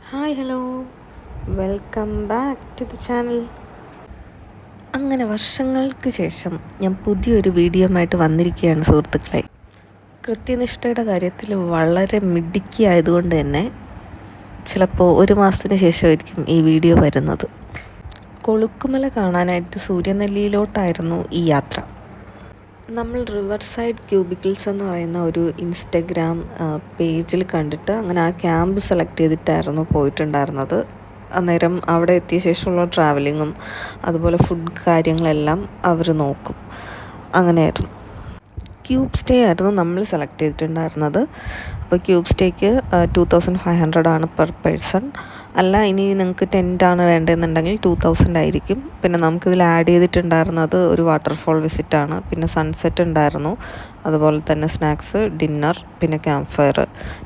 Hi hello, welcome back to the channel. അങ്ങനെ വർഷങ്ങൾക്ക് ശേഷം ഞാൻ പുതിയൊരു വീഡിയോയുമായിട്ട് വന്നിരിക്കുകയാണ് സുഹൃത്തുക്കളെ. കൃത്യനിഷ്ഠയുടെ കാര്യത്തിൽ വളരെ മിടുക്കിയായതുകൊണ്ട് തന്നെ ചിലപ്പോൾ ഒരു മാസത്തിന് ശേഷമായിരിക്കും ഈ വീഡിയോ വരുന്നത്. കൊളുക്കുമല കാണാനായിട്ട് സൂര്യനെല്ലിയിലോട്ടായിരുന്നു ഈ യാത്ര. നമ്മൾ റിവർ സൈഡ് ക്യൂബിക്കിൾസ് എന്ന് പറയുന്ന ഒരു ഇൻസ്റ്റഗ്രാം പേജിൽ കണ്ടിട്ട് അങ്ങനെ ആ ക്യാമ്പ് സെലക്ട് ചെയ്തിട്ടായിരുന്നു പോയിട്ടുണ്ടായിരുന്നത്. അന്നേരം അവിടെ എത്തിയ ശേഷമുള്ള ട്രാവലിങ്ങും അതുപോലെ ഫുഡ് കാര്യങ്ങളെല്ലാം അവർ നോക്കും. അങ്ങനെയായിരുന്നു. ക്യൂബ് സ്റ്റേ ആയിരുന്നു നമ്മൾ സെലക്ട് ചെയ്തിട്ടുണ്ടായിരുന്നത്. അപ്പോൾ ക്യൂബ് സ്റ്റേക്ക് 2500 ആണ് പെർ പേഴ്സൺ. അല്ല, ഇനി നിങ്ങൾക്ക് ടെൻറ്റാണ് വേണ്ടതെന്നുണ്ടെങ്കിൽ 2000 ആയിരിക്കും. പിന്നെ നമുക്കിതിൽ ആഡ് ചെയ്തിട്ടുണ്ടായിരുന്നത് ഒരു വാട്ടർഫോൾ വിസിറ്റാണ്, പിന്നെ സൺസെറ്റ് ഉണ്ടായിരുന്നു, അതുപോലെ തന്നെ സ്നാക്സ്, ഡിന്നർ, പിന്നെ camp fire,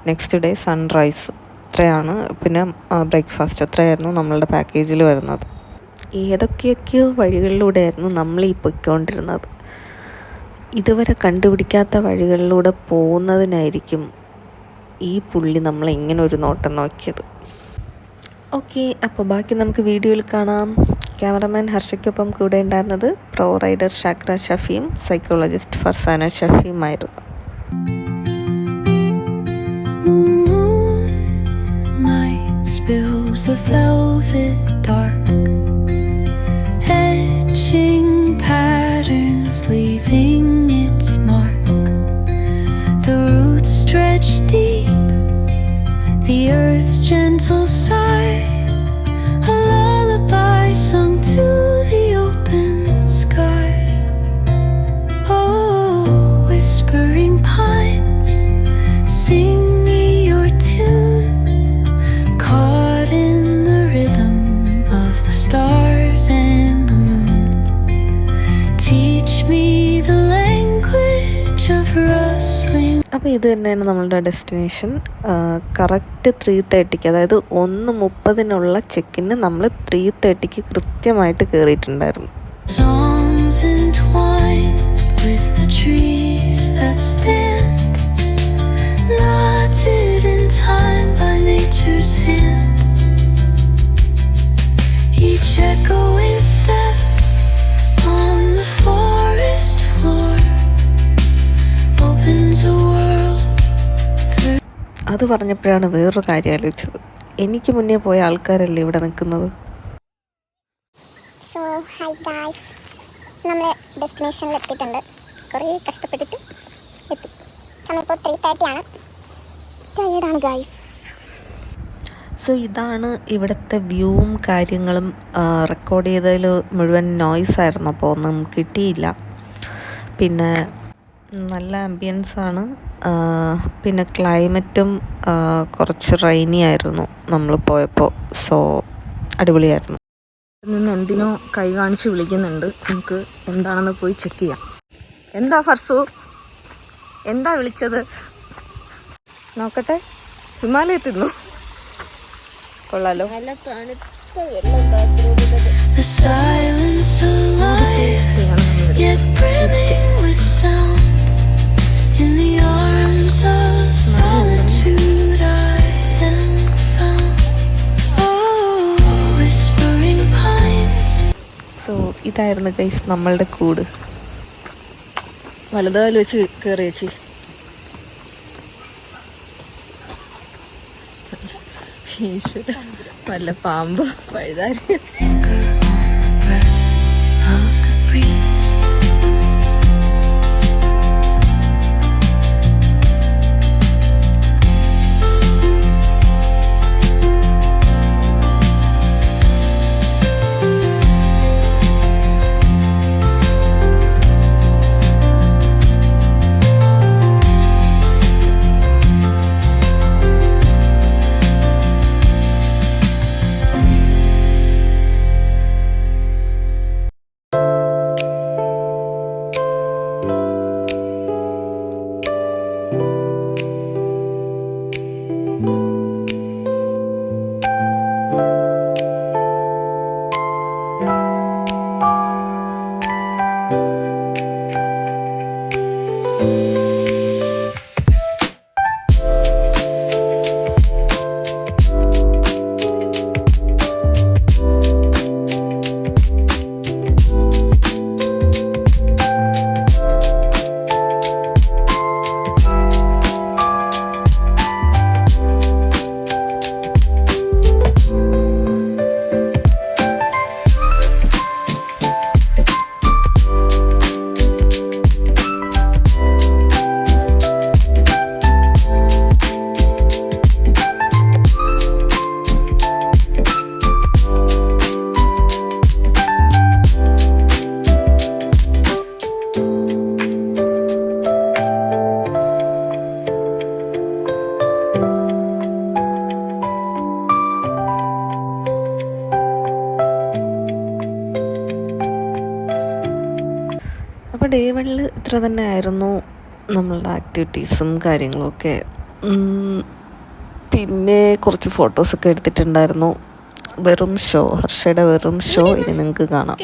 next day sunrise. ഇത്രയാണ്. പിന്നെ ബ്രേക്ക്ഫാസ്റ്റ്. അത്രയായിരുന്നു നമ്മളുടെ പാക്കേജിൽ വരുന്നത്. ഏതൊക്കെയൊക്കെയോ വഴികളിലൂടെയായിരുന്നു നമ്മൾ ഈ പൊയ്ക്കൊണ്ടിരുന്നത്. ഇതുവരെ കണ്ടുപിടിക്കാത്ത വഴികളിലൂടെ പോകുന്നതിനായിരിക്കും ഈ പുള്ളി നമ്മളിങ്ങനെ ഒരു നോട്ടം നോക്കിയത്. ഓക്കെ, അപ്പോൾ ബാക്കി നമുക്ക് വീഡിയോയിൽ കാണാം. ക്യാമറമാൻ ഹർഷയ്ക്കൊപ്പം കൂടെ ഉണ്ടായിരുന്നത് പ്രോ റൈഡർ ഷാക്ര ഷഫിയും സൈക്കോളജിസ്റ്റ് ഫർസാന ഷഫിയുമായിരുന്നു. Leaving its mark, the roots stretch deep, the earth's gentle sigh, a lullaby sung to the open sky. Oh, whispering pines, sing me your tune, caught in the rhythm of the stars and the moon. Teach me the language of rustling. അപ്പോൾ ഇത് തന്നെയാണ് നമ്മളുടെ destination. Correct 3:30, അതായത് 1:30 ചെക്കിന് നമ്മൾ 3:30 കൃത്യമായിട്ട് കയറിയിട്ടുണ്ടായിരുന്നു. Songs entwined with the trees that stand, knotted in time by nature's hand. Each echoing step on the forest floor opens a world through. അത് പറഞ്ഞപ്പോഴാണ് വേറൊരു കാര്യം ആലോചിച്ചത്. എനിക്ക് മുന്നേ പോയ ആൾക്കാരല്ലേ ഇവിടെ നിൽക്കുന്നത്. സോ ഹായ് ഗായ്സ്, നമ്മൾ ഡെസ്റ്റിനേഷനിൽ എത്തിയിട്ടുണ്ട്. കുറേ കഷ്ടപ്പെട്ടിട്ട് എത്തി. സമയം ഇപ്പോൾ 3:30 ആണ്. ടയേർഡാണ് ഗായ്സ്. സോ ഇതാണ് ഇവിടുത്തെ വ്യൂവും കാര്യങ്ങളും. റെക്കോർഡ് ചെയ്തതിൽ മുഴുവൻ നോയ്സ് ആയിരുന്നു, അപ്പോൾ ഒന്നും കിട്ടിയില്ല. പിന്നെ നല്ല ആംബിയൻസാണ്. പിന്നെ ക്ലൈമറ്റും കുറച്ച് റെയിനി ആയിരുന്നു നമ്മൾ പോയപ്പോൾ. സോ അടിപൊളിയായിരുന്നു. നിന്ന് എന്തിനോ കൈ കാണിച്ച് വിളിക്കുന്നുണ്ട്. നമുക്ക് എന്താണെന്ന് പോയി ചെക്ക് ചെയ്യാം. എന്താ ഫർസു, എന്താ വിളിച്ചത്? നോക്കട്ടെ. ഹിമാലയത്തിന്നു കൊള്ളാലോ. The silence alive, yet brimming with sound. In the arms of solitude I am found. Oh, whispering pines. So ഇതായിരുന്നു ഗൈസ് നമ്മളുടെ കൂട്. വലുതാല് വെച്ച് കയറി ചേച്ചി. വല്ല പാമ്പ് പഴുതാരി. Of the breeze. ഡേ 1 ഇത്ര തന്നെ ആയിരുന്നു നമ്മളുടെ ആക്ടിവിറ്റീസും കാര്യങ്ങളുമൊക്കെ. പിന്നെ കുറച്ച് ഫോട്ടോസൊക്കെ എടുത്തിട്ടുണ്ടായിരുന്നു. വെറും ഷോ, ഹർഷയുടെ വെറും ഷോ ഇനി നിങ്ങൾക്ക് കാണാം.